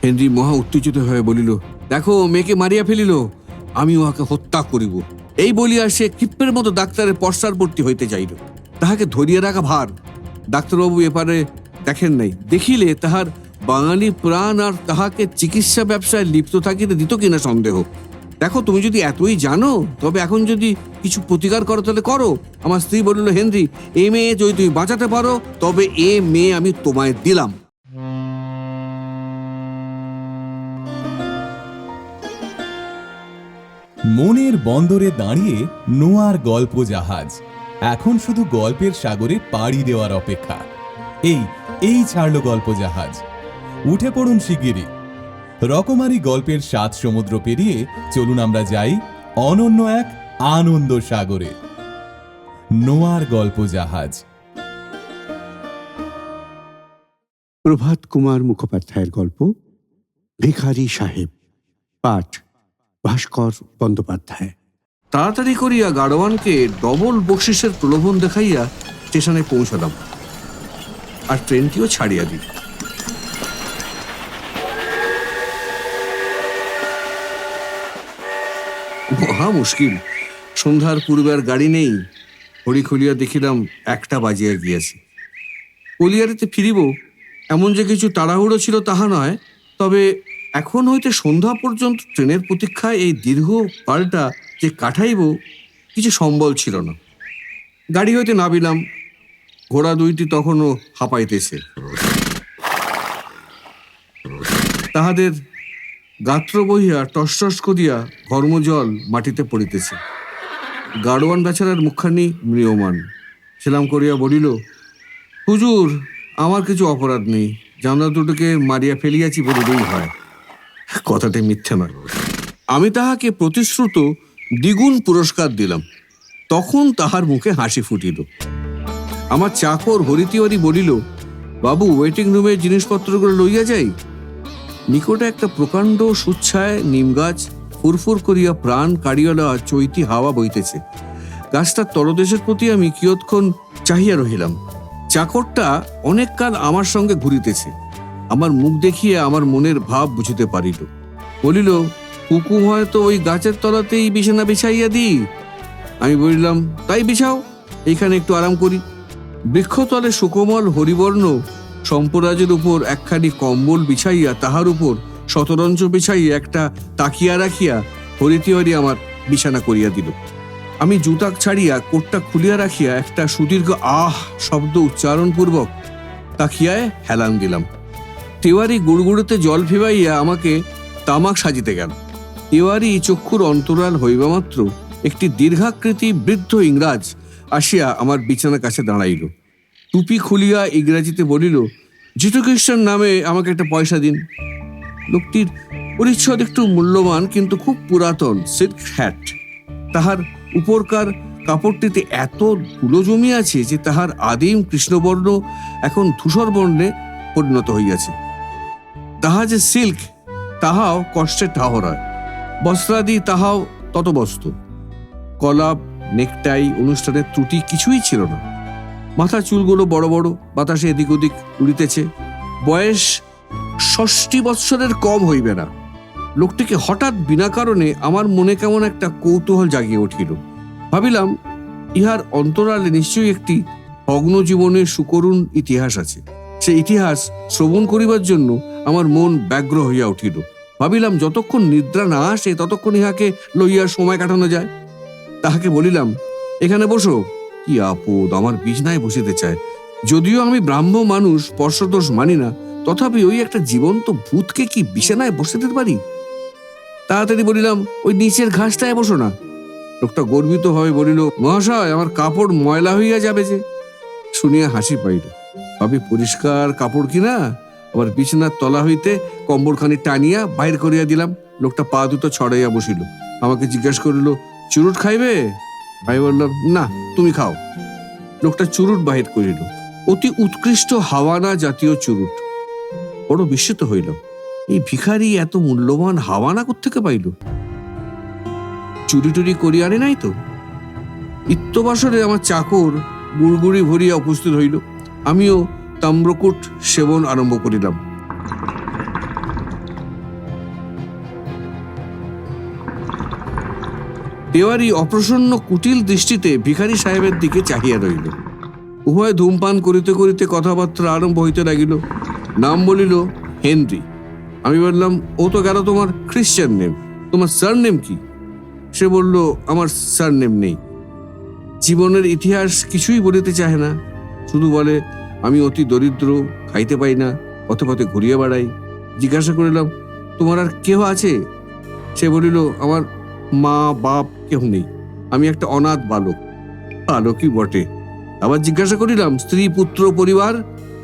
Henry মহা উত্তেজিত হয়ে বলিল, দেখো মেয়েকে মারিয়া ফেলিল, আমি উহাকে হত্যা করিব। এই বলিয়া সে ক্ষিপ্রের মতো ডাক্তারের পশ্চাৎবর্তী হইতে যাইল। তাহাকে ধরিয়া রাখা ভার। ডাক্তারবাবু এপারে দেখেন নাই, দেখিলে তাহার বাঙালি প্রাণ আর তাহাকে চিকিৎসা ব্যবসায় লিপ্ত থাকিতে দিত কিনা সন্দেহ। দেখো, তুমি যদি এতই জানো তবে এখন যদি কিছু প্রতিকার করো তাহলে করো। আমার স্ত্রী বলিল, হেনরি, এ মেয়ে যদি তুমি বাঁচাতে পারো তবে এ মেয়ে আমি তোমায় দিলাম। মনের বন্দরে দাঁড়িয়ে নোয়ার গল্প জাহাজ এখন শুধু গল্পের সাগরে পাড়ি দেওয়ার অপেক্ষা। এই ছাড়ল গল্প জাহাজ। উঠে পড়ুন শিগগিরই। রকমারি গল্পের 7 সমুদ্র পেরিয়ে চলুন আমরা যাই অনন্য এক আনন্দ সাগরে। নোয়ার গল্প জাহাজ। প্রভাত কুমার মুখোপাধ্যায়ের গল্প ভিখারি সাহেব, পাঠ ভাস্কর বন্দ্যোপাধ্যায়। তাড়াতাড়ি করিয়া গাড়োয়ানকে ডবল বকশিসের প্রলোভন দেখাইয়া স্টেশনে পৌঁছালাম, আর ট্রেনটিও ছাড়িয়া দিই। মহা মুশকিল। সন্ধ্যার পূর্বে আর গাড়ি নেই। ঘড়ি খুলিয়া দেখিলাম 1টা বাজিয়া গিয়াছে। কলিয়ারিতে ফিরিব এমন যে কিছু তাড়াহুড়ো ছিল তাহা নয়, তবে এখন হইতে সন্ধ্যা পর্যন্ত ট্রেনের প্রতীক্ষায় এই দীর্ঘ পালটা যে কাটাইব কিছু সম্বল ছিল না। গাড়ি হইতে নামিলাম। ঘোড়া দুইটি তখনও হাঁপাইতেছে। তাহাদের গাত্র বহিয়া টসটস করিয়া ঘর্মজল মাটিতে পড়িতেছে। গাড়োয়ান বেচারার মুখখানি ম্রিয়মান। সেলাম করিয়া বলিল, হুজুর, আমার কিছু অপরাধ নেই, জানলা দুটোকে মারিয়া ফেলিয়াছি বলিলেই হয়। কথাটি মিথ্যে নয়। আমি তাহাকে প্রতিশ্রুত দ্বিগুণ পুরস্কার দিলাম। তখন তাহার মুখে হাসি ফুটিল। আমার চাকর হরিতিওয়ারি বলিল, বাবু, ওয়েটিং রুমের জিনিসপত্রগুলো লইয়া যাই। নিকটে একটা প্রকাণ্ড সুচ্ছায় নিম গাছ ফুরফুর করিয়া প্রাণ কাড়িয়া লওয়া চৈতি হাওয়া বইতেছে। গাছটার তলদেশের প্রতি আমি কিয়ৎক্ষণ চাহিয়া রহিলাম। চাকরটা অনেক কাল আমার সঙ্গে ঘুরিতেছে। আমার মুখ দেখিয়া আমার মনের ভাব বুঝিতে পারিল। বলিল, হুকুম হয়তো ওই গাছের তলাতেই বিছানা বিছাইয়া দিই। আমি বলিলাম, তাই বিছাও, এইখানে একটু আরাম করি। বৃক্ষতলে সুকোমল হরিবর্ণ সম্পরাজের উপর একখানি কম্বল বিছাইয়া তাহার উপর শতরঞ্চ বিছাইয়া একটা তাকিয়া রাখিয়া হরিতিওয়ারি আমার বিছানা করিয়া দিল। আমি জুতা ছাড়িয়া কোটটা খুলিয়া রাখিয়া একটা সুদীর্ঘ আহ শব্দ উচ্চারণপূর্বক তাকিয়ায় হেলান দিলাম। তিওয়ারি গুড়গুড়িতে জল ফিবাইয়া আমাকে তামাক সাজিতে গেল। তিওয়ারি চক্ষুর অন্তরাল হইবা মাত্র একটি দীর্ঘাকৃতি বৃদ্ধ ইংরাজ আসিয়া আমার বিছানার কাছে দাঁড়াইল। টুপি খুলিয়া ইংরাজিতে বলিল, যিশুখ্রিস্টান নামে আমাকে একটা পয়সা দিন। লোকটির পরিচ্ছদ একটু মূল্যবান, কিন্তু খুব পুরাতন সিল্ক হ্যাট। তাহার উপরকার কাপড়টিতে এত ধুলো জমিয়াছে যে তাহার আদিম কৃষ্ণবর্ণ এখন ধূসর বর্ণে পরিণত হইয়াছে। তাহা যে সিল্ক তাহাও কষ্টের ঠাহর হয়। বস্ত্রাদি তাহাও ততবস্ত। কলাপ, নেকটাই, অনুষ্ঠানের ত্রুটি কিছুই ছিল না। মাথার চুলগুলো বড় বড়, বাতাসে এদিক ওদিক উড়িতেছে। বয়স 60 বৎসরের কম হইবে না। লোকটিকে হঠাৎ বিনা কারণে আমার মনে কেমন একটা কৌতূহল জাগিয়ে উঠিল। ভাবিলাম, ইহার অন্তরালে নিশ্চয়ই একটি ভগ্ন জীবনের সুকরুণ ইতিহাস আছে। সে ইতিহাস শ্রবণ করিবার জন্য আমার মন ব্যগ্র হইয়া উঠিল। ভাবিলাম, যতক্ষণ নিদ্রা না আসে ততক্ষণ ইহাকে লইয়া সময় কাটানো যায়। তাহাকে বলিলাম, এখানে বসো। কি আপদ, আমার বিছনায় বসিতে চায়। যদিও আমি ব্রাহ্ম মানুষ, স্পর্শদোষ মানি না, তথাপি ওই একটা জীবন্ত ভূতকে কি বিছানায় বসিতে পারি? তাড়াতাড়ি বলিলাম, ওই নিচের ঘাসটায় বসো না। লোকটা গর্বিত হয়ে বলিল, মহাশয়, আমার কাপড় ময়লা হইয়া যাবে যে। শুনিয়া হাসি পাইল। ভাবি, পরিষ্কার কাপড় কিনা। আবার বিছানার তলা হইতে কম্বলখানি টানিয়া বাহির করিয়া দিলাম। লোকটা পা দুটো ছড়াইয়া বসিল। আমাকে জিজ্ঞাসা করিল, চুরুট খাইবে? আমি বললাম, না, তুমি খাও। লোকটা চুরুট বাহির করিল, অতি উৎকৃষ্ট হাওয়ানা জাতীয় চুরুট। বড় বিস্মিত হইল, এই ভিখারি এত মূল্যবান হাওয়ানা কোত্থেকে পাইল? চুরি টুরি করি আনে নাই তো? ইত্যবাসরে আমার চাকর গুড়গুড়ি ভরিয়া উপস্থিত হইল। আমিও তাম্রকূট সেবন আরম্ভ করিলাম। তেওয়ারি অপ্রসন্ন কুটিল দৃষ্টিতে ভিখারি সাহেবের দিকে চাহিয়া রইল। উভয় ধূমপান করিতে করিতে কথাবার্তা আরম্ভ হইতে লাগিল। নাম বলিল হেনরি। আমি বললাম, ও তো গেল তোমার খ্রিশ্চান নেম, তোমার সারনেম কি? সে বলল, আমার সারনেম নেই। জীবনের ইতিহাস কিছুই বলিতে চাহে না, শুধু বলে আমি অতি দরিদ্র, খাইতে পাই না, পথে পথে ঘুরিয়ে বেড়াই। জিজ্ঞাসা করিলাম, তোমার আর কেহ আছে? সে বলিল, আমার মা বাপ কেহ নেই, আমি একটা অনাথ বালক। বালকই বটে। আবার জিজ্ঞাসা করিলাম, স্ত্রী পুত্র পরিবার?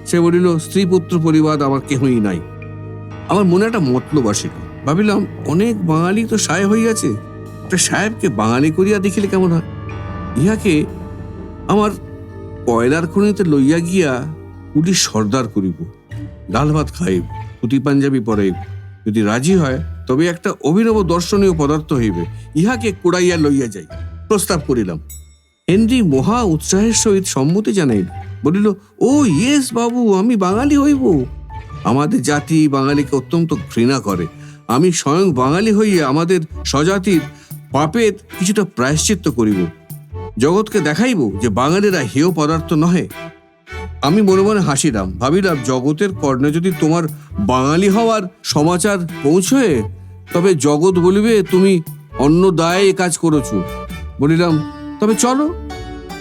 সে বলিল, স্ত্রী পুত্র পরিবার আমার কেহই নাই। আমার মনে একটা মতলব আসিল। ভাবিলাম, অনেক বাঙালি তো সাহেব হইয়াছে, একটা সাহেবকে বাঙালি করিয়া দেখিলে কেমন হয়। ইহাকে আমার কয়লার খনিতে লইয়া গিয়া পুলিশ সর্দার করিব, ডাল ভাত খাইব, ধুতি পাঞ্জাবি পরাইব। যদি রাজি হয় তবে একটা অভিনব দর্শনীয় পদার্থ হইবে, ইহাকে কুড়াইয়া লইয়া যাই। প্রস্তাব করিলাম। হেনরি মহা উৎসাহের সহিত সম্মতি জানাইল। বলিল, ও ইয়েস বাবু, আমি বাঙালি হইব। আমাদের জাতি বাঙালিকে অত্যন্ত ঘৃণা করে। আমি স্বয়ং বাঙালি হইয়া আমাদের স্বজাতির পাপের কিছুটা প্রায়শ্চিত্ত করিব। জগৎকে দেখাইব যে বাঙালিরা হেয় পদার্থ নহে। আমি মনে মনে হাসিলাম, ভাবিলাম, জগতের কর্ণে যদি তোমার বাঙালি হওয়ার সমাচার পৌঁছয় তবে জগৎ বলিবে তুমি অন্য দায়ে এ কাজ করেছ। বলিলাম, তবে চলো,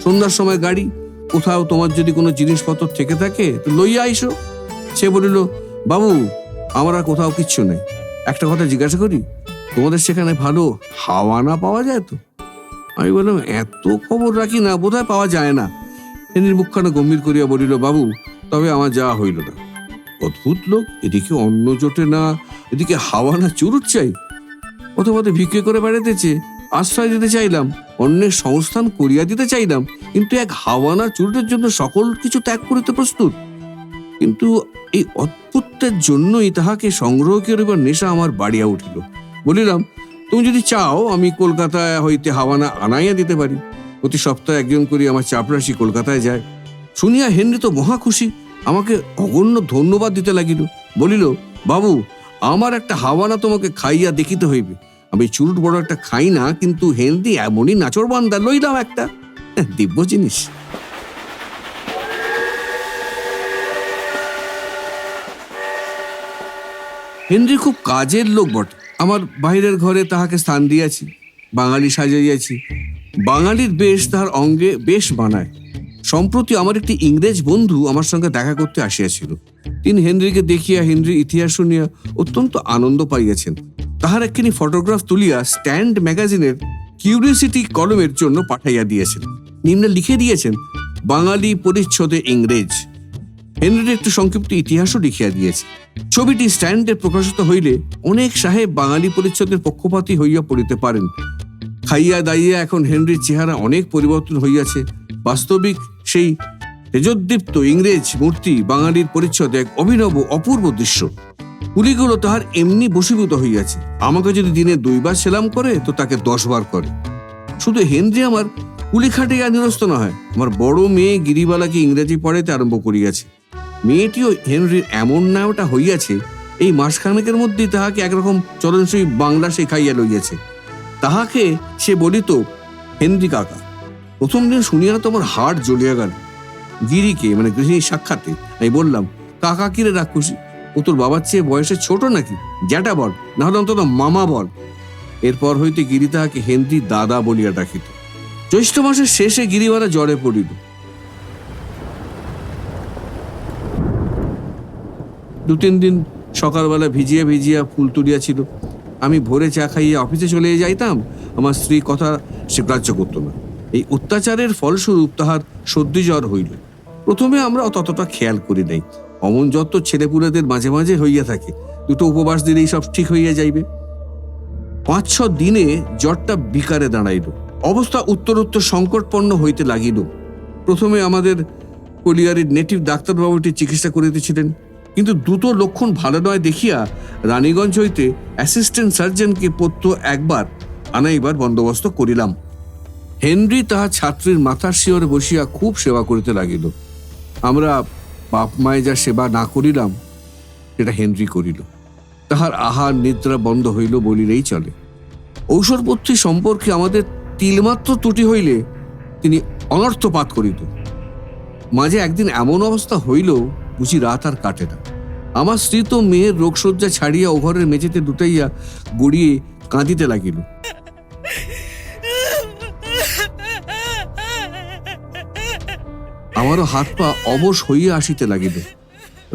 সন্ধ্যার সময় গাড়ি, কোথাও তোমার যদি কোনো জিনিসপত্র থেকে থাকে তো লইয়া আইসো। সে বলিল, বাবু, আমার আর কোথাও কিচ্ছু নেই। একটা কথা জিজ্ঞাসা করি, তোমাদের সেখানে ভালো হাওয়ানা পাওয়া যায় তো? আমি বললাম, এত খবর রাখি না, বোধহয় পাওয়া যায় না। হেনরির মুখখানা গম্ভীর করিয়া বলিল, বাবু, তবে আমার যাওয়া হইল না। অদ্ভুত লোক, এদিকে অন্ন জোটে না, এদিকে হাওয়ানা চুরুট চাই। পথে পথে ভিক্ষে করে বেড়াতেছে, আশ্রয় দিতে চাইলাম, অন্যের সংস্থান করিয়া দিতে চাইলাম, কিন্তু এক হাওয়ানা চুরুটের জন্য সকল কিছু ত্যাগ করিতে প্রস্তুত। কিন্তু এই অদ্ভুতের জন্যই তাহাকে সংগ্রহ করিবার নেশা আমার বাড়িয়া উঠিল। বলিলাম, তুমি যদি চাও আমি কলকাতায় হইতে হাওয়ানা আনাইয়া দিতে পারি। প্রতি সপ্তাহে একজন করি আমার চাপরাশি কলকাতায় যায়। শুনিয়া হেনরি তো মহা খুশি, আমাকে অগণ্য ধন্যবাদ দিতে লাগিল। বলিল, বাবু, আমার একটা হাওয়ানা তোমাকে খাইয়া দেখিতে হইবে। আমি চুরুট বড় একটা খাই না, কিন্তু হেনরি এমনই নাচর বান্দা, লইলাম একটা। দিব্য জিনিস। হেনরি খুব কাজের লোক বটে। আমার বাহিরের ঘরে তাহাকে স্থান দিয়াছি, বাঙালি সাজাইয়াছি। বাঙালির বেশ তাহার অঙ্গে বেশ মানায়। সম্প্রতি আমার একটি ইংরেজ বন্ধু আমার সঙ্গে দেখা করতে আসিয়াছিল। তিনি হেনরিকে দেখিয়া হেনরির ইতিহাস শুনিয়া অত্যন্ত আনন্দ পাইয়াছেন। তাহার একখানি ফটোগ্রাফ তুলিয়া স্ট্যান্ড ম্যাগাজিনের কিউরিওসিটি কলমের জন্য পাঠাইয়া দিয়েছেন। নিম্নে লিখে দিয়েছেন, বাঙালি পরিচ্ছদে ইংরেজ। হেনরির একটু সংক্ষিপ্ত ইতিহাসও লিখিয়া দিয়েছে। ছবিটি স্ট্যান্ডে প্রকাশিত হইলে অনেক সাহেব বাঙালি পরিচ্ছদের পক্ষপাতী হইয়া পড়িতে পারেন। খাইয়া দাইয়া এখন হেনরির চেহারা অনেক পরিবর্তন হইয়াছে। বাস্তবিক সেই তেজোদ্দীপ্ত ইংরেজ মূর্তি বাঙালির পরিচ্ছদে এক অভিনব অপূর্ব দৃশ্য। কুলিগুলো তাহার এমনি বশীভূত হইয়াছে। আমাকে যদি দিনে 2 বার সেলাম করে তো তাকে 10 বার করে। শুধু হেনরি আমার কুলি খাটিয়া নিরস্ত নয়, আমার বড় মেয়ে গিরিবালাকে ইংরেজি পড়াইতে আরম্ভ করিয়াছে। মেয়েটিও হেনরির এমন নাওটা হইয়াছে, এই মাসখানেকের মধ্যেই তাহাকে একরকম চলনসই বাংলা শেখাইয়া লইয়াছে। তাহাকে সে বলিত হেনরি কাকা। প্রথম দিন শুনিয়া তো আমার হাড় জ্বলিয়া গেল। গিরিকে মানে গৃহিণীর সাক্ষাতে আমি বললাম, কাকা কিরে রাক্ষসী, ও তোর বাবার চেয়ে বয়সে ছোট নাকি? জ্যাঠা বল, না হলে অন্তত মামা বল। এরপর হইতে গিরি তাহাকে হেনরি দাদা বলিয়া ডাকিত। জ্যৈষ্ঠ মাসের শেষে গিরিবালা জ্বরে পড়িল। 2-3 দিন সকালবেলা ভিজিয়া ভিজিয়া ফুল তুলিয়াছিল। আমি ভোরে চা খাইয়া অফিসে চলে যাইতাম, আমার স্ত্রী কথা সে গ্রাহ্য করত না। এই অত্যাচারের ফলস্বরূপ তাহার সর্দি জ্বর হইল। প্রথমে আমরা ততটা খেয়াল করি নাই। অমন যত ছেলেপুলেদের মাঝে মাঝে হইয়া থাকে, 2টো উপবাস দিলেই সব ঠিক হইয়া যাইবে। 5-6 দিনে জ্বরটা বিকারে দাঁড়াইল। অবস্থা উত্তরোত্তর সংকটপন্ন হইতে লাগিল। প্রথমে আমাদের কলিয়ারির নেটিভ ডাক্তারবাবুটি চিকিৎসা করিতেছিলেন, কিন্তু দ্রুত লক্ষণ ভালো নয় দেখিয়া রানীগঞ্জ হইতে অ্যাসিস্ট্যান্ট সার্জনকে পত্র একবার আনাইবার বন্দোবস্ত করিলাম। হেনরি তাহার ছাত্রীর মাথার শিয়রে বসিয়া খুব সেবা করিতে লাগিল। আমরা বাপ মায়ে যা সেবা না করিলাম সেটা হেনরি করিল। তাহার আহার নিদ্রা বন্ধ হইল বলিলেই চলে। ঔষধপত্রী সম্পর্কে আমাদের তিলমাত্র ত্রুটি হইলে তিনি অনর্থপাত করিত। মাঝে একদিন এমন অবস্থা হইল, বুঝি রাত আর কাটে না। আমার স্ত্রী তো মেয়ের রোগশয্যা ছাড়িয়া ও ঘরের মেঝেতে দুটাইয়া গড়িয়ে কাঁদিতে লাগিল। আমারও হাত পা অবশ হইয়া আসিতে লাগিল।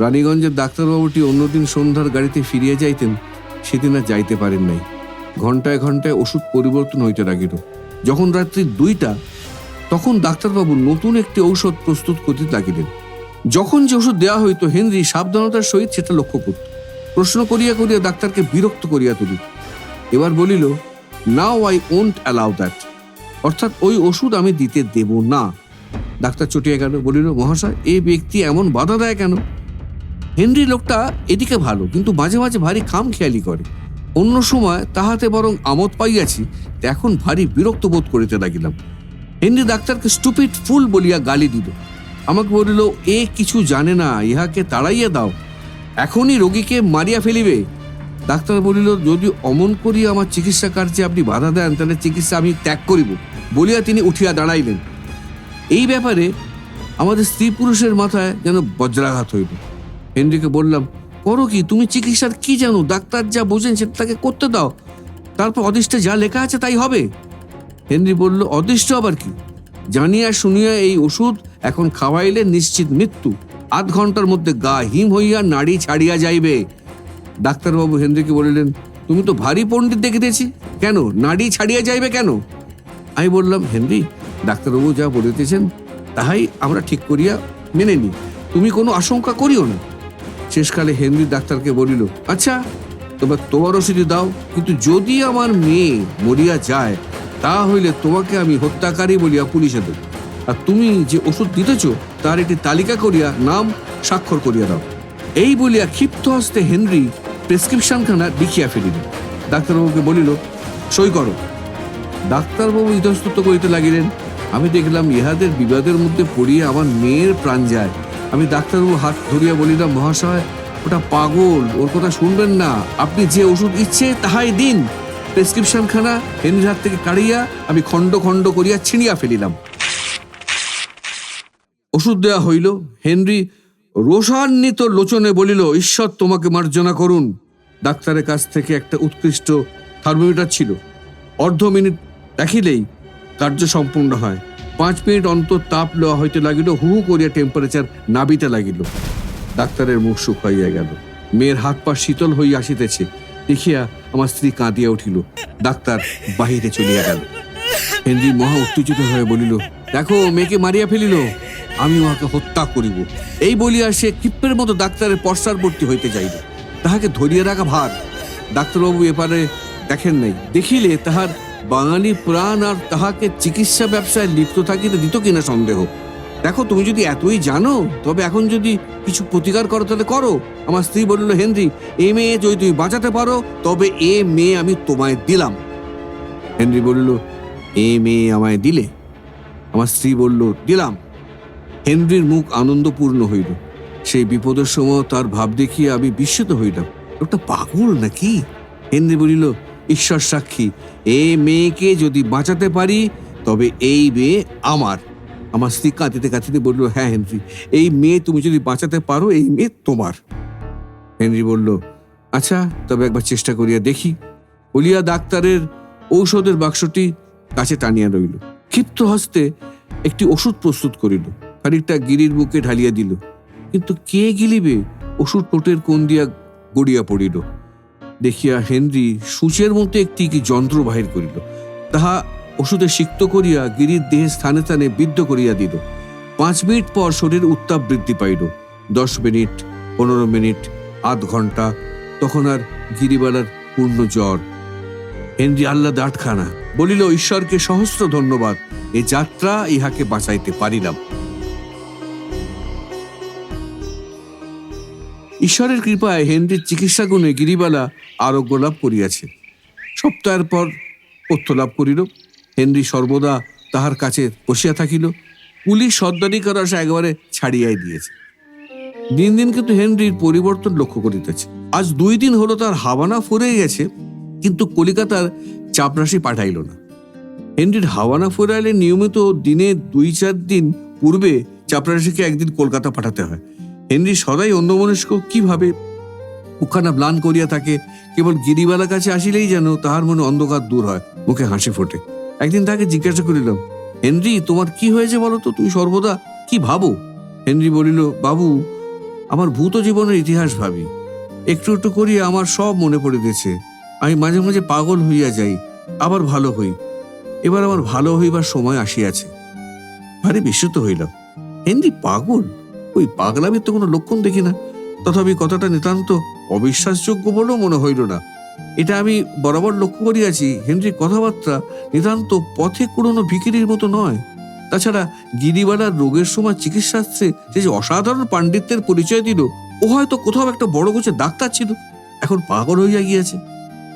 রানীগঞ্জের ডাক্তারবাবুটি অন্যদিন সন্ধ্যার গাড়িতে ফিরিয়া যাইতেন, সেদিন আর যাইতে পারেন নাই। ঘন্টায় ঘন্টায় ওষুধ পরিবর্তন হইতে লাগিল। যখন রাত্রি 2টা, তখন ডাক্তারবাবু নতুন একটি ঔষধ প্রস্তুত করিতে লাগিলেন। যখন যে ওষুধ দেওয়া হইত, হেনরি সাবধানতার সহিত সেটা লক্ষ্য করত। প্রশ্ন করিয়া করিয়া ডাক্তারকে বিরক্ত করিয়া তুলিত। এবার বলিল, now I won't allow that, অর্থাৎ ওই ওষুধ আমি দিতে দেব না। ডাক্তার চটিয়া গেল, বলিল, মহাশয়, এই ব্যক্তি এমন বাধা দেয় কেন? হেনরি লোকটা এদিকে ভালো, কিন্তু মাঝে মাঝে ভারী খামখেয়ালি করে। অন্য সময় তাহাতে বরং আমোদ পাইয়াছি, এখন ভারী বিরক্ত বোধ করিতে লাগিলাম। হেনরি ডাক্তারকে স্টুপিড ফুল বলিয়া গালি দিল। আমাকে বলিল, এ কিছু জানে না, ইহাকে তাড়াইয়া দাও, এখনই রোগীকে মারিয়া ফেলিবে। ডাক্তার বলিল, যদি অমন করিয়া আমার চিকিৎসা কার্যে আপনি বাধা দেন, তাহলে চিকিৎসা আমি ত্যাগ করিব, বলিয়া তিনি উঠিয়া দাঁড়াইলেন। এই ব্যাপারে আমাদের স্ত্রী পুরুষের মাথায় যেন বজ্রাঘাত হইল। হেনরিকে বললাম, করো কি, তুমি চিকিৎসার কি জানো? ডাক্তার যা বোঝেন সেটা তাকে করতে দাও, তারপর অদৃষ্টে যা লেখা আছে তাই হবে। হেনরি বলল, অদৃষ্ট আবার কি? জানিয়া শুনিয়া এই ওষুধ এখন খাওয়াইলে নিশ্চিত মৃত্যু। 8 ঘন্টার মধ্যে গা হিম হইয়া নাড়ি ছাড়িয়া যাইবে। ডাক্তারবাবু হেনরিকে বলিলেন, তুমি তো ভারী পণ্ডিত দেখিতেছি, কেন নাড়ি ছাড়িয়া যাইবে কেন? আমি বললাম, হেনরি, ডাক্তারবাবু যা বলিতেছেন তাহাই আমরা ঠিক করিয়া মেনে নিই, তুমি কোনো আশঙ্কা করিও না। শেষকালে হেনরি ডাক্তারকে বলিল, আচ্ছা, তবে তোমার ওষুধই দাও, কিন্তু যদি আমার মেয়ে মরিয়া যায়, তা হইলে তোমাকে আমি হত্যাকারী বলিয়া পুলিশে দেব। আর তুমি যে ওষুধ দিতেছ তার একটি তালিকা করিয়া নাম স্বাক্ষর করিয়া দাও। এই বলিয়া ক্ষিপ্ত হস্তে হেনরি প্রেসক্রিপশনখানা লিখিয়া ফেলিল। ডাক্তারবাবুকে বলিল, সই করো। ডাক্তারবাবু ইতস্তত করিতে লাগিলেন। আমি দেখলাম ইহাদের বিবাদের মধ্যে পড়িয়া আমার মেয়ের প্রাণ যায়। আমি ডাক্তারবাবু হাত ধরিয়া বলিলাম, মহাশয়, ওটা পাগল, ওর কথা শুনবেন না, আপনি যে ওষুধ ইচ্ছে তাহাই দিন। প্রেসক্রিপশনখানা হেনরির হাত থেকে কাড়িয়া আমি খণ্ড খণ্ড করিয়া ছিঁড়িয়া ফেলিলাম। ওষুধ দেওয়া হইল। হেনরি রোষান্বিত লোচনে বলিল, ঈশ্বর তোমাকে মার্জনা করুন। ডাক্তারের কাছ থেকে একটা উৎকৃষ্ট থার্মোমিটার ছিল। অর্ধ মিনিট রাখিলেই কার্য সম্পূর্ণ হয়। 5 মিনিট অন্তর তাপ লওয়া হইতে লাগিল, হু হু করিয়া টেম্পারেচার নাবিতে লাগিল। ডাক্তারের মুখ শুকাইয়া গেল, মেয়ের হাত পা শীতল হইয়া আসিতেছে দেখিয়া আমার স্ত্রী কাঁদিয়া উঠিল। ডাক্তার বাহিরে চলিয়া গেল। হেনরি মহা উত্তেজিত হয়ে বলিল, দেখো, মেয়েকে মারিয়া ফেলিল, আমি উহাকে হত্যা করিব। এই বলিয়া সে ক্ষিপ্রের মতো ডাক্তারের পশ্চাৎবর্তী হইতে যাইল। তাহাকে ধরিয়া রাখা ভার। ডাক্তারবাবু এপারে দেখেন নাই, দেখিলে তাহার বাঙালি প্রাণ আর তাহাকে চিকিৎসা ব্যবসায় লিপ্ত থাকিতে দিত কিনা সন্দেহ। দেখো, তুমি যদি এতই জানো, তবে এখন যদি কিছু প্রতিকার করো তাহলে করো। আমার স্ত্রী বলিল, হেনরি, এ মেয়ে যদি তুমি বাঁচাতে পারো, তবে এ মেয়ে আমি তোমায় দিলাম। হেনরি বলিল, এ মেয়ে আমায় দিলে? আমার স্ত্রী বলল, দিলাম। হেনরির মুখ আনন্দপূর্ণ হইল। সেই বিপদের সময় তার ভাব দেখিয়ে আমি বিস্মিত হইলাম। ওটা পাগল নাকি? হেনরি বলিল, ঈশ্বর সাক্ষী, এ মেয়েকে যদি বাঁচাতে পারি, তবে এই মেয়ে আমার। আমার স্ত্রী কাঁদিতে কাঁদিতে বলল, হ্যাঁ হেনরি, এই মেয়ে তুমি যদি বাঁচাতে পারো, এই মেয়ে তোমার। হেনরি বলল, আচ্ছা, তবে একবার চেষ্টা করিয়া দেখি, বলিয়া ডাক্তারের ঔষধের বাক্সটি কাছে টানিয়া রইল। ক্ষিপ্ত হস্তে একটি ওষুধ প্রস্তুত করিল, খানিকটা গিরির বুকে ঢালিয়া দিল। কিন্তু কে গিলিবে? ওষুধ টোটের কোণ দিয়া গড়িয়া পড়িল। দেখিয়া হেনরি সূচের মতো একটি কি যন্ত্র বাহির করিল, তাহা ওষুধে সিক্ত করিয়া গিরির দেহে স্থানে স্থানে বিদ্ধ করিয়া দিল। 5 মিনিট পর শরীর উত্তাপ বৃদ্ধি পাইল। 10 মিনিট, 15 মিনিট, আধ ঘন্টা, তখন আর গিরিবালার পূর্ণ জ্বর। হেনরি আহ্লাদে আটখানা, বলিল, ঈশ্বরকে সহস্র ধন্যবাদ, এ যাত্রা ইহাকে বাঁচাইতে পারিলাম। ঈশ্বরের কৃপায় হেনরির চিকিৎসা গুণে গিরিবালা আরোগ্য লাভ করিয়াছে। সপ্তাহের পর পথ্য লাভ করিল। হেনরি সর্বদা তাহার কাছে বসিয়া থাকিল। পুলিশ সর্দারি করা সে একেবারে ছাড়িয়াই দিয়েছে। দিন দিন কিন্তু হেনরির পরিবর্তন লক্ষ্য করিতেছে। আজ 2 দিন হলো তার হাবানা ফুরে গেছে, কিন্তু কলিকাতার চাপরাশি পাঠাইল না। হেনরির হাওয়ানা ফেরাইলে নিয়মিত দিনে 2-4 দিন পূর্বে চাপরাশিকে একদিন কলকাতা পাঠাতে হয়। হেনরি সদাই অন্যমনস্ক, কিভাবে মুখখানা ম্লান করিয়া থাকে, কেবল গিরিবালার কাছে আসিলেই যেন তাহার মনে অন্ধকার দূর হয়, মুখে হাসি ফোটে। একদিন তাকে জিজ্ঞাসা করিলাম, হেনরি তোমার কি হয়েছে বলো তো, তুমি সর্বদা কি ভাবো? হেনরি বলিল, বাবু আমার ভূত জীবনের ইতিহাস ভাবি, একটু একটু করিয়া আমার সব মনে পড়িতেছে। আমি মাঝে মাঝে পাগল হইয়া যাই, আবার ভালো হই। এবার আমার ভালো হইবার সময় আসিয়াছে। ভারী বিস্মিত হইলাম। হেনরি পাগল? ওই পাগলামির তো কোনো লক্ষণ দেখি না। তথাপি কথাটা নিতান্ত অবিশ্বাসযোগ্য বলেও মনে হইল না। এটা আমি বরাবর লক্ষ্য করিয়াছি, হেনরির কথাবার্তা নিতান্ত পথে কুড়োনো ভিখিরির মতো নয়। তাছাড়া গিরিবালার রোগের সময় চিকিৎসাশাস্ত্রে যে অসাধারণ পাণ্ডিত্যের পরিচয় দিল, ও হয়তো কোথাও একটা বড় গোছের ডাক্তার ছিল, এখন পাগল হইয়া গিয়াছে।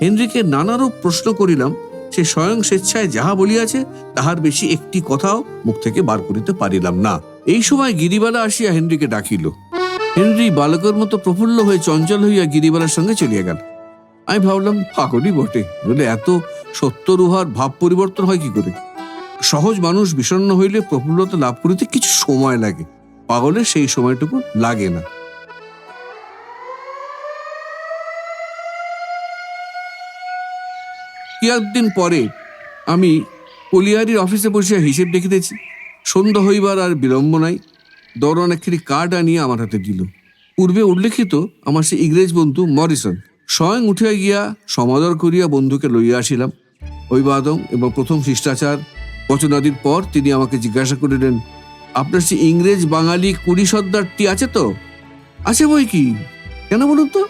হেনরিকে নানারূপ প্রশ্ন করিলাম, সে স্বয়ং স্বেচ্ছায় যাহা বলিয়াছে তাহার বেশি একটি কথাও মুখ থেকে বার করিতে পারিলাম না। এই সময় গিরিবালা আসিয়া হেনরিকে ডাকিল। হেনরি বালকের মতো প্রফুল্ল হয়ে চঞ্চল হইয়া গিরিবালার সঙ্গে চলিয়া গেল। আমি ভাবলাম পাগলই বটে, বলে এত সত্তর উহার ভাব পরিবর্তন হয় কি করে? সহজ মানুষ বিষণ্ণ হইলে প্রফুল্লতা লাভ করিতে কিছু সময় লাগে, পাগলের সেই সময়টুকু লাগে না। কয়েকদিন পরে আমি কলিয়ারির অফিসে বসিয়া হিসেব দেখিতেছি। সন্ধ্যা হইবার আর বিলম্ব নাই। দরওয়ান একটি কার্ড আনিয়া আমার হাতে দিল। পূর্বে উল্লেখিত আমার সে ইংরেজ বন্ধু মরিসন। স্বয়ং উঠিয়া গিয়া সমাদর করিয়া বন্ধুকে লইয়া আসিলাম। অভিবাদন এবং প্রথম শিষ্টাচার বচনাদির পর তিনি আমাকে জিজ্ঞাসা করিলেন, আপনার সে ইংরেজ বাঙালি 20 সর্দারটি আছে তো? আছে বই কি, কেন বলুন তো?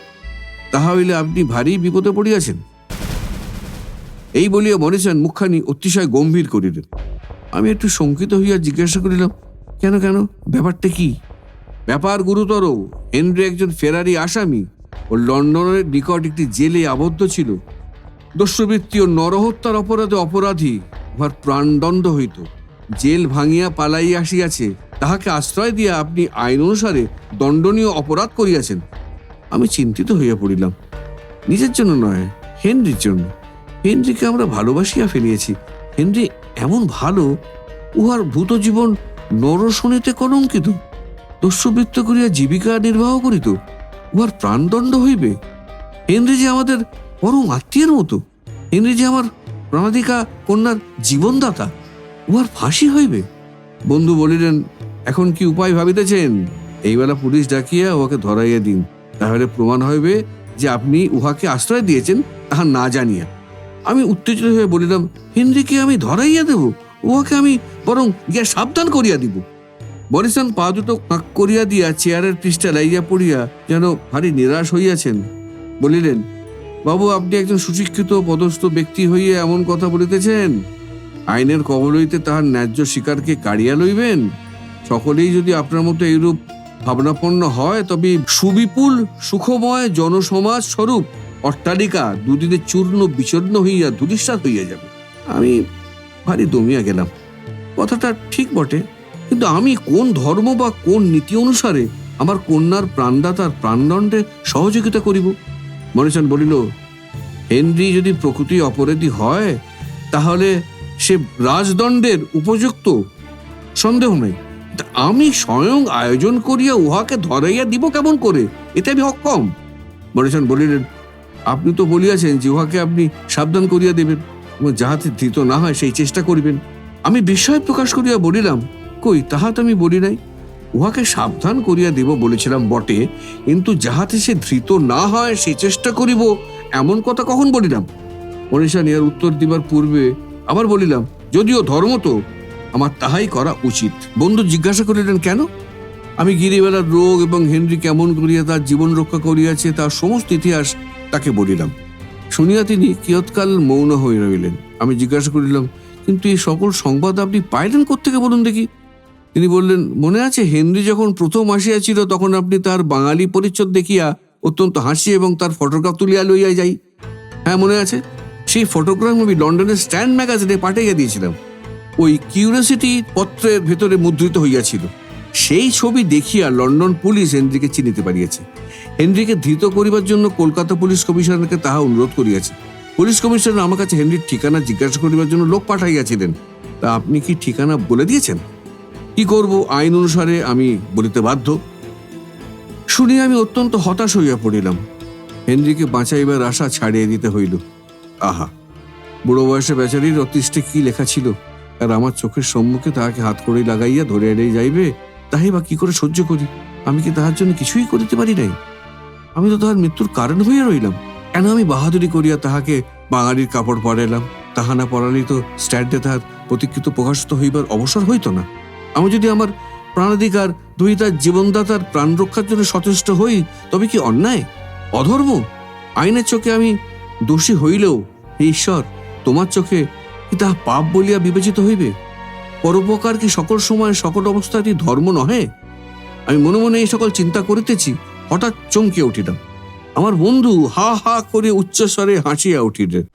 তাহা হইলে আপনি ভারী বিপদে পড়িয়াছেন। এই বলিয়া মরিসন মুখখানি অতিশয় গম্ভীর করিলেন। আমি একটু শঙ্কিত হইয়া জিজ্ঞাসা করিলাম, কেন কেন, ব্যাপারটা কি? ব্যাপার গুরুতর। হেনরি একজন ফেরারি আসামি, ও লন্ডনের নিকট একটি জেলে আবদ্ধ ছিল। দস্যুবৃত্তি ও নরহত্যার অপরাধে অপরাধী, উহার প্রাণদণ্ড হইত। জেল ভাঙিয়া পালাইয়া আসিয়াছে, তাহাকে আশ্রয় দিয়া আপনি আইন অনুসারে দণ্ডনীয় অপরাধ করিয়াছেন। আমি চিন্তিত হইয়া পড়িলাম। নিজের জন্য নয়, হেনরির জন্য। হেনরিকে আমরা ভালোবাসিয়া ফেলিয়েছি। হেনরি এমন ভালো, উহার ভূত জীবন নরশনীতে কলঙ্কিত। দস্যুবৃত্ত করিয়া জীবিকা নির্বাহ করিত, উহার প্রাণদণ্ড হইবে। হেনরি যে আমাদের পরম আত্মীয়ের মতো, হেনরি যে আমার প্রাণাধিকা কন্যার জীবনদাতা, উহার ফাঁসি হইবে। বন্ধু বলিলেন, এখন কি উপায় ভাবিতেছেন? এইবেলা পুলিশ ডাকিয়া উহাকে ধরাইয়া দিন, তাহলে প্রমাণ হইবে যে আপনি উহাকে আশ্রয় দিয়েছেন তাহা না জানিয়া। আমি উত্তেজিত হয়ে বলিলাম, হেনরিকে আমি ধরাইয়া দেব? উহাকে আমি বরং গিয়া সাবধান করিয়া দিব। মরিসন পা দুটো কাঁক করিয়া দিয়া চেয়ারের পৃষ্ঠা লাইয়া পড়িয়া যেন ভারী নিরাশ হইয়াছেন। বলিলেন, বাবু আপনি একজন সুশিক্ষিত পদস্থ ব্যক্তি হইয়া এমন কথা বলিতেছেন? আইনের কবল হইতে তাহার ন্যায্য শিকারকে কাড়িয়া লইবেন? সকলেই যদি আপনার মতো এইরূপ ভাবনাপন্ন হয়, তবে সুবিপুল সুখময় জনসমাজ স্বরূপ অট্টালিকা দুদিনে চূর্ণ বিচূর্ণ হইয়া ধূলিসাৎ হইয়া যাবে। আমি ভারী দমিয়া গেলাম। কথাটা ঠিক বটে, কিন্তু আমি কোন ধর্ম বা কোন নীতি অনুসারে আমার কন্যার প্রাণদাতার প্রাণদণ্ডে সহযোগিতা করিব? মরিসন বলিল, হেনরি যদি প্রকৃতি অপরাধী হয় তাহলে সে রাজদণ্ডের উপযুক্ত, সন্দেহ নেই। আমি স্বয়ং আয়োজন করিয়া উহাকে ধরাইয়া দিব কেমন করে? এতে আমি অক্ষম। মরিসন বলিলেন, আপনি তো বলিয়াছেন যে উহাকে আপনি সাবধান করিয়া দেবেন এবং যাহাতে ধৃত না হয় সেই চেষ্টা করিবেন। আমি বিস্ময় প্রকাশ করিয়া বলিলাম, কই, তাহা তো আমি বলি নাই। উহাকে সাবধান করিয়া দিব বলেছিলাম বটে, কিন্তু যাহাতে সে ধৃত না হয় সেই চেষ্টা করিব এমন কথা কখন বলিলাম? মনীষা ইহার উত্তর দিবার পূর্বে আবার বলিলাম, যদিও ধর্ম তো আমার তাহাই করা উচিত। বন্ধু জিজ্ঞাসা করিলেন, কেন? আমি গিরিবেলার রোগ এবং হেনরি কেমন করিয়া তার জীবন রক্ষা করিয়াছে তার সমস্ত ইতিহাস তাকে বলিলাম। শুনিয়া তিনি কিয়ৎকাল মৌন হয়ে রইলেন। আমি জিজ্ঞাসা করিলাম, কিন্তু এই সকল সংবাদ আপনি পাইলেন কোত্থেকে বলুন দেখি? তিনি বললেন, মনে আছে হেনরি যখন প্রথম আসিয়াছিল তখন আপনি তার বাঙালি পরিচ্ছদ দেখিয়া অত্যন্ত হাসি এবং তার ফটোগ্রাফ তুলিয়া লইয়া যাই। হ্যাঁ, মনে আছে। সেই ফটোগ্রাফ আমি লন্ডনের স্ট্যান্ড ম্যাগাজিনে পাঠাইয়া দিয়েছিলাম। ওই কিউরিওসিটি পত্রের ভেতরে মুদ্রিত হইয়াছিল। সেই ছবি দেখিয়া লন্ডন পুলিশ হেনরিকে চিনিতে পারিয়াছে। হেনরিকে ধৃত করিবার জন্য কলকাতা পুলিশ কমিশনারকে তাহা অনুরোধ করিয়াছে। পুলিশ কমিশনার আমার কাছে হেনরির ঠিকানা জিজ্ঞাসা করিবার জন্য লোক পাঠাইয়াছিলেন। তা আপনি কি ঠিকানা বলে দিয়েছেন? কি করব, আইন অনুসারে আমি বলিতে বাধ্য। শুনিয়া আমি অত্যন্ত হতাশ হইয়া পড়িলাম। হেনরিকে বাঁচাইবার আশা ছাড়িয়ে দিতে হইল। আহা, বুড়ো বয়সে বেচারির অতিষ্ঠে কি লেখা ছিল, আর আমার চোখের সম্মুখে তাহাকে হাত করে লাগাইয়া ধরে এড়ে যাইবে, তাহাই বা কি করে সহ্য করি? আমি কি তাহার জন্য কিছুই করিতে পারি নাই? আমি তো তাহার মৃত্যুর কারণ হইয়া রইলাম। কেন আমি বাহাদুরি করিয়া তাহাকে বাঙালির কাপড় পরাইলাম? তাহা না পরালেই তো স্ট্যান্ডে তাহার প্রতিকৃত প্রকাশিত হইবার অবসর হইত না। আমি যদি আমার প্রাণাধিকার দুই তার জীবনদাতার প্রাণ রক্ষার জন্য সচেষ্ট হই, তবে কি অন্যায়, অধর্ম? আইনের চোখে আমি দোষী হইলেও হে ঈশ্বর, তোমার চোখে কি তাহা পাপ বলিয়া বিবেচিত হইবে? পরোপকার কি সকল সময় সকল অবস্থাতেই ধর্ম নহে? আমি মনে মনে এই সকল চিন্তা করিতেছি, হঠাৎ চমকিয়া উঠিলাম। আমার বন্ধু হা হা করে উচ্চস্বরে হাসিয়া উঠিলেন।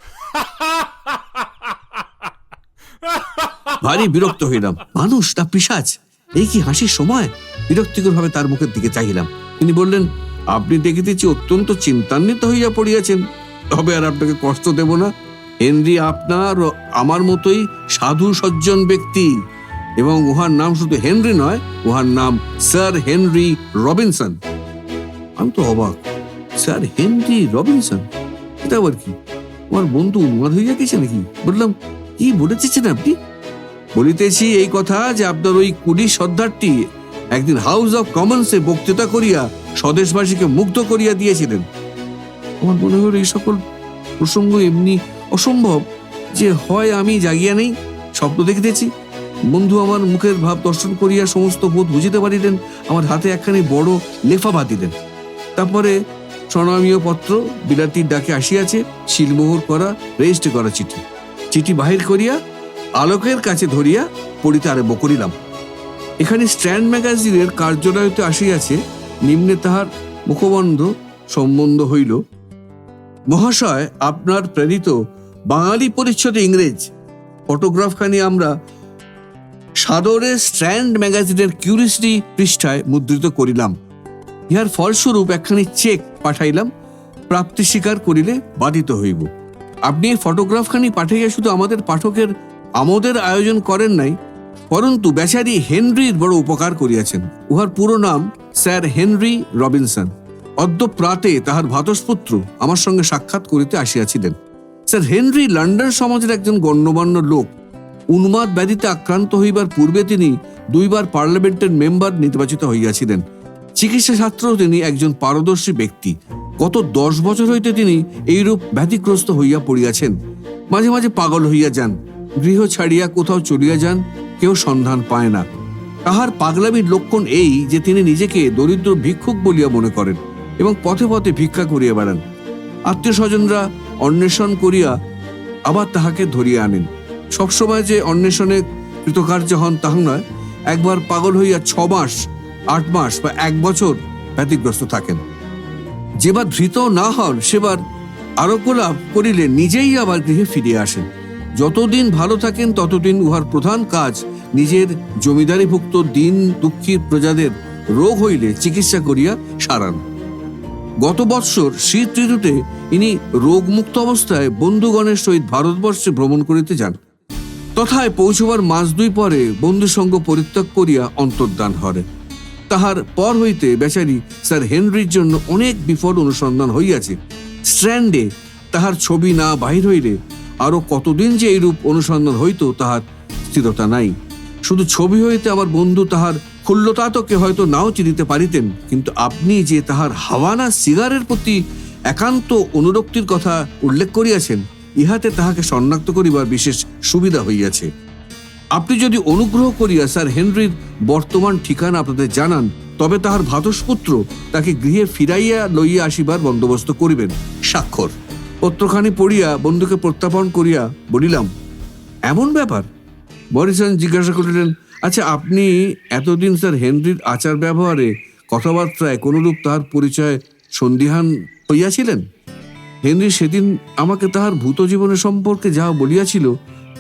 ভারী বিরক্ত হইলাম। মানুষ না পিশাচ, এই কি হাসির সময়? বিরক্তিকর ভাবে তার মুখের দিকে চাহিলাম। তিনি বললেন, আপনি দেখিতেছি অত্যন্ত চিন্তান্বিত হইয়া পড়িয়াছেন। তবে আর আপনাকে কষ্ট দেব না। হেনরি আপনার ও আমার মতোই সাধু সজ্জন ব্যক্তি, এবং উহার নাম শুধু হেনরি নয়, উহার নাম স্যার হেনরি রবিনসন। আমি তো অবাক। স্যার হেনরি রবিনসন, এটা আবার কি? আমার বন্ধু উন্মাদ হইয়া গেছে নাকি? বললাম, কি বলেছেন আপনি? বলিতেছি এই কথা যে আপনার ওই কুলিশ সর্দারটি একদিন হাউস অফ কমন্সে বক্তৃতা করিয়া স্বদেশবাসীকে মুগ্ধ করিয়া দিয়েছিলেন। আমার মনে হল এই সকল প্রসঙ্গ এমনি অসম্ভব যে হয় আমি জাগিয়া নেই, স্বপ্ন দেখিতেছি। বন্ধু আমার মুখের ভাব দর্শন করিয়া সমস্ত বোধ বুঝিতে পারিলেন। আমার হাতে একখানি বড় লেফা বাঁধিলেন। তারপরে স্বনামীয় পত্র, বিলাতির ডাকে আসিয়াছে, শিলমোহর করা, রেজিস্ট্রি করা চিঠি। চিঠি বাহির করিয়া আলোকের কাছে ধরিয়া পড়িতে আরম্ভ করিলাম। এখানে স্ট্যান্ড ম্যাগাজিনের কার্যালয়তে আসিয়াছে। নিম্নে তাহার মুখবন্ধ সম্বন্ধ হইল, মহাশয়, আপনার প্রেরিত বাঙালি পরিচ্ছদে ইংরেজ ফটোগ্রাফখানি আমরা সাদরে স্ট্যান্ড ম্যাগাজিনের কিউরিসিটি পৃষ্ঠায় মুদ্রিত করিলাম। ইহার ফলস্বরূপ একখানি চেক পাঠাইলাম, প্রাপ্তি স্বীকার করিলে বাধিত হইব। আপনি এই ফটোগ্রাফখানি পাঠাইয়া শুধু আমাদের পাঠকের আমোদের আয়োজন করেন নাই, পরন্তু বেচারি হেনরির বড় উপকার করিয়াছেন। উহার পুরো নাম স্যার হেনরি রবিনসন। অদ্য প্রাতে তাহার ভ্রাতস্পুত্র আমার সঙ্গে সাক্ষাৎ করিতে আসিয়াছিলেন। স্যার হেনরি লন্ডন সমাজের একজন গণ্যমান্য লোক। উন্মাদ ব্যাধিতে আক্রান্ত হইবার পূর্বে তিনি 2 বার পার্লামেন্টের মেম্বার নির্বাচিত হইয়াছিলেন। চিকিৎসা শাস্ত্রেও তিনি একজন পারদর্শী ব্যক্তি। গত 10 বছর হইতে তিনি এইরূপ ব্যাধিগ্রস্ত হইয়া পড়িয়াছেন। মাঝে মাঝে পাগল হইয়া যান, গৃহ ছাড়িয়া কোথাও চলিয়া যান, কেউ সন্ধান পায় না। তাহার পাগলামির লক্ষণ এই যে তিনি নিজেকে দরিদ্র ভিক্ষুক বলিয়া মনে করেন এবং পথে পথে ভিক্ষা করিয়া বেড়ান। আত্মীয় স্বজনরা অন্বেষণ করিয়া আবার তাহাকে ধরিয়া আনেন। সবসময় যে অন্বেষণে কৃতকার্য হন তাহা নয়, একবার পাগল হইয়া 6 মাস, 8 মাস বা 1 বছর ব্যাধিগ্রস্ত থাকেন। যেবার ধৃত না হন সেবার আরোগ্য লাভ করিলে নিজেই আবার গৃহে ফিরিয়া আসেন। যতদিন ভালো থাকেন ততদিন উহার প্রধান কাজ নিজের জমিদারিভুক্ত দিন দুঃখী প্রজাদের রোগ হইলে চিকিৎসা করিয়া সারান। গত বৎসর শীত ঋতুতে ইনি রোগমুক্ত অবস্থায় বন্ধুগণের সহিত ভারতবর্ষে ভ্রমণ করিতে যান। তথায় পৌঁছবার মাস 2 পরে বন্ধু সঙ্গ পরিত্যাগ করিয়া অন্তর্ধান হরেন। তাহার পর হইতে বেচারি স্যার হেনরির জন্য অনেক বিফল অনুসন্ধান হইয়াছে। স্ট্র্যান্ডে তাহার ছবি না বাহির হইলে আরো কতদিন যে এইরূপ অনুসন্ধান হইত তাহার স্থিরতা নাই। শুধু ছবি হইতে আমার বন্ধু তাহার ক্ষুল্লতাতকে হয়তো নাও চিনিতে পারিতেন, কিন্তু আপনি যে তাহার হাওয়ানা সিগারের প্রতি একান্ত অনুরক্তির কথা উল্লেখ করিয়াছেন, ইহাতে তাহাকে শনাক্ত করিবার বিশেষ সুবিধা হইয়াছে। আপনি যদি অনুগ্রহ করিয়া স্যার হেনরির বর্তমান ঠিকানা আপনাদের জানান, তবে তাহার ভ্রাতস্পুত্র তাকে গৃহে ফিরাইয়া লইয়া আসিবার বন্দোবস্ত করিবেন। স্বাক্ষর। পত্রখানি পড়িয়া বন্ধুকে প্রত্যাপন করিয়া বলিলাম, এমন ব্যাপার? মরিসন জিজ্ঞাসা করিলেন, আচ্ছা, আপনি এতদিন স্যার হেনরির আচার ব্যবহারে, কথাবার্তায় কোনরূপ তাহার পরিচয় সন্দিহান হইয়াছিলেন? হেনরি সেদিন আমাকে তাহার ভূত জীবনের সম্পর্কে যাহা বলিয়াছিল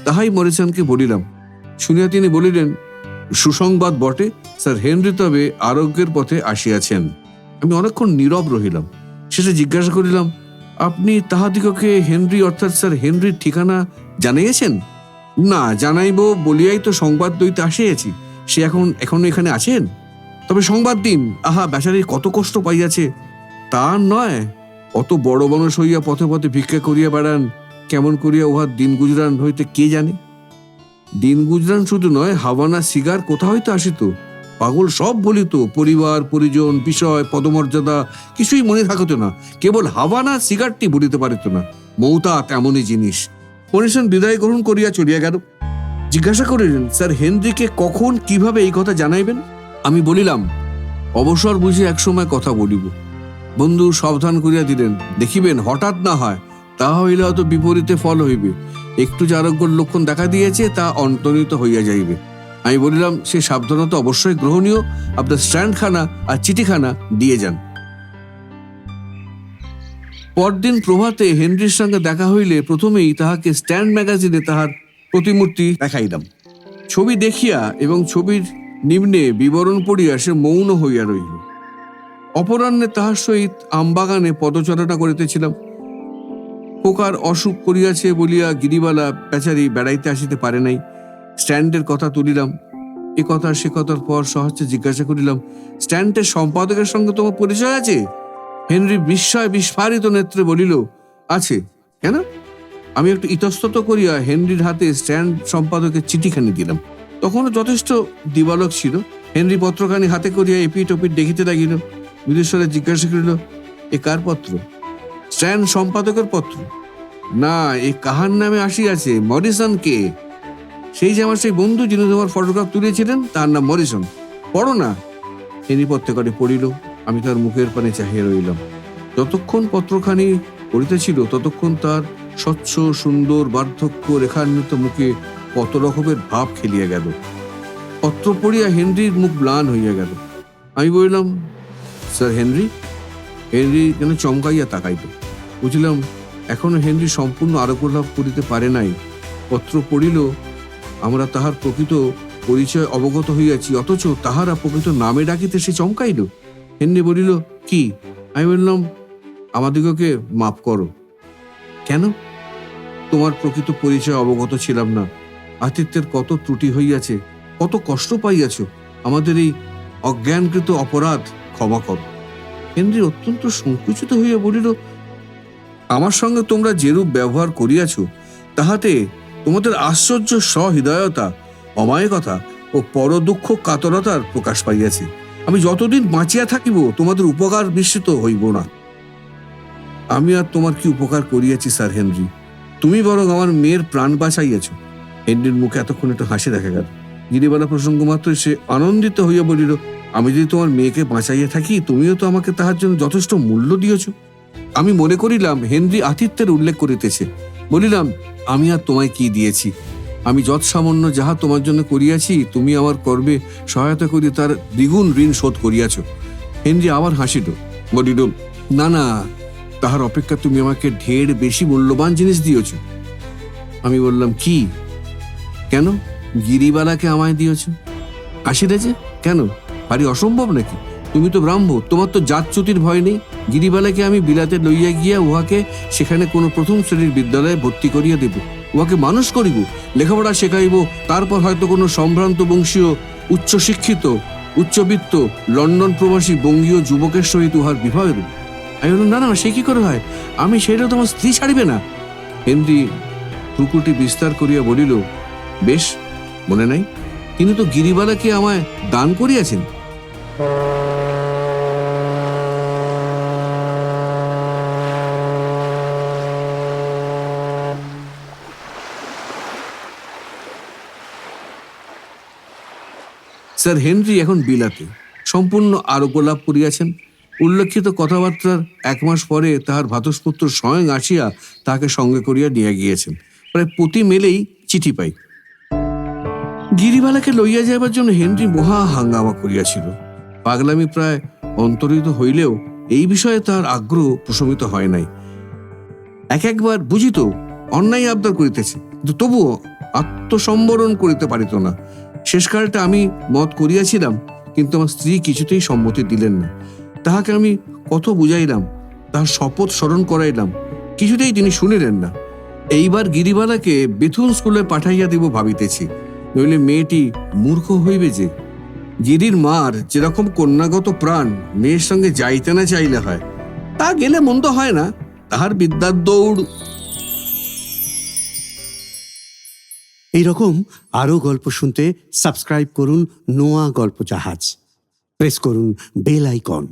তাহাই মরিসনকে বলিলাম। শুনিয়া তিনি বলিলেন, সুসংবাদ বটে, স্যার হেনরি তবে আরোগ্যের পথে আসিয়াছেন। আমি অনেকক্ষণ নীরব রহিলাম। শেষে জিজ্ঞাসা করিলাম, আপনি তাহাদিগকে হেনরি অর্থাৎ স্যার হেনরির ঠিকানা জানাইয়াছেন? না, জানাইব বলিয়াই তো সংবাদ দইতে আসিয়াছি। সে এখনো এখানে আছেন? তবে সংবাদ দিন। আহা, বেচারি কত কষ্ট পাইয়াছে। তা নয়, অত বড় মানুষ হইয়া পথে পথে ভিক্ষা করিয়া বেড়ান, কেমন করিয়া উহার দিন গুজরান হইতে কে জানে। দিন গুজরান শুধু নয়, হাওয়ানা সিগার কোথা হইতে আসিত। পাগল সব বলিত, পরিবার পরিজন বিষয় পদমর্যাদা কিছুই মনে থাকিত না, কেবল হাওয়ানা সিগারটি বলিতে পারিত না। মৌতাত এমনই জিনিস। মনিসন বিদায় গ্রহণ করিয়া চলিয়া গেল। জিজ্ঞাসা করিলেন, স্যার হেনরিকে কখন কিভাবে এই কথা জানাইবেন? আমি বলিলাম, অবসর বুঝে একসময় কথা বলিব। বন্ধু সাবধান করিয়া দিলেন, দেখিবেন হঠাৎ না হয়, তাহা হইলে হয়তো বিপরীতে ফল হইবে। একটু যে আরোগ্যের লক্ষণ দেখা দিয়েছে তা অন্তর্হিত হইয়া যাইবে। আমি বলিলাম, সে সাবধানতা অবশ্যই গ্রহণীয়। আপনার স্ট্যান্ডখানা আর চিঠিখানা দিয়ে যান। পরদিন প্রভাতে হেনরির সঙ্গে দেখা হইলে প্রথমেই তাহাকে স্ট্যান্ড ম্যাগাজিনে তাহার প্রতিমূর্তি দেখাইলাম। ছবি দেখিয়া এবং ছবির নিম্নে বিবরণ পড়িয়া সে মৌন হইয়া রইল। অপরাহ্নে তাহার সহিত আমবাগানে পদচারণা করিতেছিলাম। খোকার অসুখ করিয়াছে বলিয়া গিরিবালা বেচারি বেড়াইতে আসিতে পারে নাই। স্ট্যান্ডের কথা তুলিলাম। এ কথা সে কথার পর সহজে জিজ্ঞাসা করিলাম, স্ট্যান্ডের সম্পাদকের সঙ্গে তোমার পরিচয় আছে? হেনরি বিস্ময় বিস্ফারিত নেত্রে বলিল, আছে। কেন? আমি একটু ইতস্তত করিয়া হেনরির হাতে স্ট্যান্ড সম্পাদকের চিঠিখানি দিলাম। তখনও যথেষ্ট দিবালক ছিল। হেনরি পত্রখানি হাতে করিয়া এপিট ওপিট দেখিতে লাগিল। বিদেশ্বরে জিজ্ঞাসা করিল, এ কার পত্র? স্ট্যান্ড সম্পাদকের পত্র। না, এ কাহার নামে আসিয়াছে? মরিসন কে? সেই যে আমার সেই বন্ধু যিনি তোমার ফটোগ্রাফ তুলেছিলেন, তার নাম মরিসন। পড়ো না। হেনরি পত্রিকাটি পড়িল। আমি তার মুখের পানে চাহিয়া রইলাম। যতক্ষণ পত্রখানি পড়িতেছিল ততক্ষণ তার স্বচ্ছ সুন্দর বার্ধক্য রেখান্বিত মুখে কত রকমের ভাব খেলিয়া গেল। পত্র পড়িয়া হেনরির মুখ ম্লান হইয়া গেল। আমি বলিলাম, স্যার হেনরি? হেনরি যেন চমকাইয়া তাকাইল। বুঝলাম এখনো হেনরি সম্পূর্ণ আরোগ্য লাভ করিতে পারে নাই। পত্র পড়িল, আমরা তাহার প্রকৃত পরিচয় অবগত হইয়াছি, অথচ তাহারা প্রকৃত নামে ডাকিতে সে চমকাইল। হেনরি বলিল, কি? আমি বললাম, আমাদিগকে মাফ করো। কেন? তোমার প্রকৃত পরিচয় অবগত ছিলাম না। আতিথ্যের কত ত্রুটি হইয়াছে, কত কষ্ট পাইয়াছ, আমাদের এই অজ্ঞানকৃত অপরাধ ক্ষমা করো। হেনরি অত্যন্ত সংকুচিত হইয়া বলিল, আমার সঙ্গে তোমরা যেরূপ ব্যবহার করিয়াছ তাহাতে তোমাদের আশ্চর্য সহৃদয়তা, অমায়িকতা ও পরদুঃখ কাতরতার প্রকাশ পাইয়াছে। আমি যতদিন বাঁচিয়া থাকিব তোমাদের উপকার বিস্মৃত হইব না। আমি আর তোমার কি উপকার করিয়াছি স্যার হেনরি? তুমি বরং আমার মেয়ের প্রাণ বাঁচাইয়াছ। হেনরির মুখে এতক্ষণ একটু হাসি দেখা গেল। গিরিবালা প্রসঙ্গ মাত্র সে আনন্দিত হইয়া বলিল, আমি যদি তোমার মেয়েকে বাঁচাইয়া থাকি, তুমিও তো আমাকে তাহার জন্য যথেষ্ট মূল্য দিয়েছ। আমি মনে করিলাম হেনরি আতিথ্যের উল্লেখ করিতেছে। বলিলাম, আমি আর তোমায় কি দিয়েছি? আমি যৎ সামান্য যাহা তোমার জন্য করিয়াছি, তুমি আমার কর্মে সহায়তা করি তার দ্বিগুণ ঋণ শোধ করিয়াছ। হেনরি আবার হাসিল, বলিল, না না, তাহার অপেক্ষা তুমি আমাকে ঢের বেশি মূল্যবান জিনিস দিয়েছ। আমি বললাম, কি? কেন? গিরিবালাকে আমায় দিয়েছ। আসিলে যে কেন? ভারী অসম্ভব নাকি? তুমি তো ব্রাহ্ম, তোমার তো জাতচ্যুতির ভয় নেই। গিরিবালাকে আমি বিলাতে লইয়া গিয়া উহাকে সেখানে কোনো প্রথম শ্রেণীর বিদ্যালয়ে ভর্তি করিয়া দেব, উহাকে মানুষ করিব, লেখাপড়া শেখাইব, তারপর হয়তো কোনো সম্ভ্রান্ত বংশীয় উচ্চশিক্ষিত উচ্চবিত্ত লন্ডন প্রবাসী বঙ্গীয় যুবকের সহিত উহার বিবাহ দেব। আমি বললাম, না না, সে কি করে হয়? আমি সেটা তোমার স্ত্রী ছাড়িবে না। হেনরি ভ্রুকুটি বিস্তার করিয়া বলিল, বেশ, মনে নাই? তিনি তো গিরিবালাকে আমায় দান করিয়াছেন। স্যার হেনরি এখন বিলাতে সম্পূর্ণ আরোগ্য লাভ করিয়াছেন। উল্লেখিত কথাবার্তার 1 মাস পরে তাহার ভ্রাতুষ্পুত্র স্বয়ং আসিয়া তাহাকে সঙ্গে করিয়া নিয়ে গিয়েছেন। প্রায় প্রতি মেলেই চিঠি পাই। গিরিবালাকে লইয়া যাইবার জন্য হেনরি মহা হাঙ্গামা করিয়াছিল। পাগলামি প্রায় অন্তরিত হইলেও এই বিষয়ে তার আগ্রহ প্রশমিত হয় নাই। একবার বুঝিত অন্যায় আবদার করিতেছে, কিন্তু তবুও আত্মসম্বরণ করিতে পারিত না। শেষকালটা আমি মত করিয়াছিলাম, কিন্তু আমার স্ত্রী কিছুতেই সম্মতি দিলেন না। তাহাকে আমি কত বুঝাইলাম, তাহার শপথ স্মরণ করাইলাম, কিছুতেই তিনি শুনিলেন না। এইবার গিরিবালাকে বেথুন স্কুলে পাঠাইয়া দিব ভাবিতেছি, নইলে মেয়েটি মূর্খ হইবে যে। গিরির মার যেরকম কন্যাগত প্রাণ মেয়ের সঙ্গে যাইতে না চাইলে হয়, তা গেলে মন্দ হয় না। তাহার বিদ্যার দৌড়। এইরকম আরও গল্প শুনতে সাবস্ক্রাইব করুন নোয়া গল্প জাহাজ, প্রেস করুন বেল আইকন।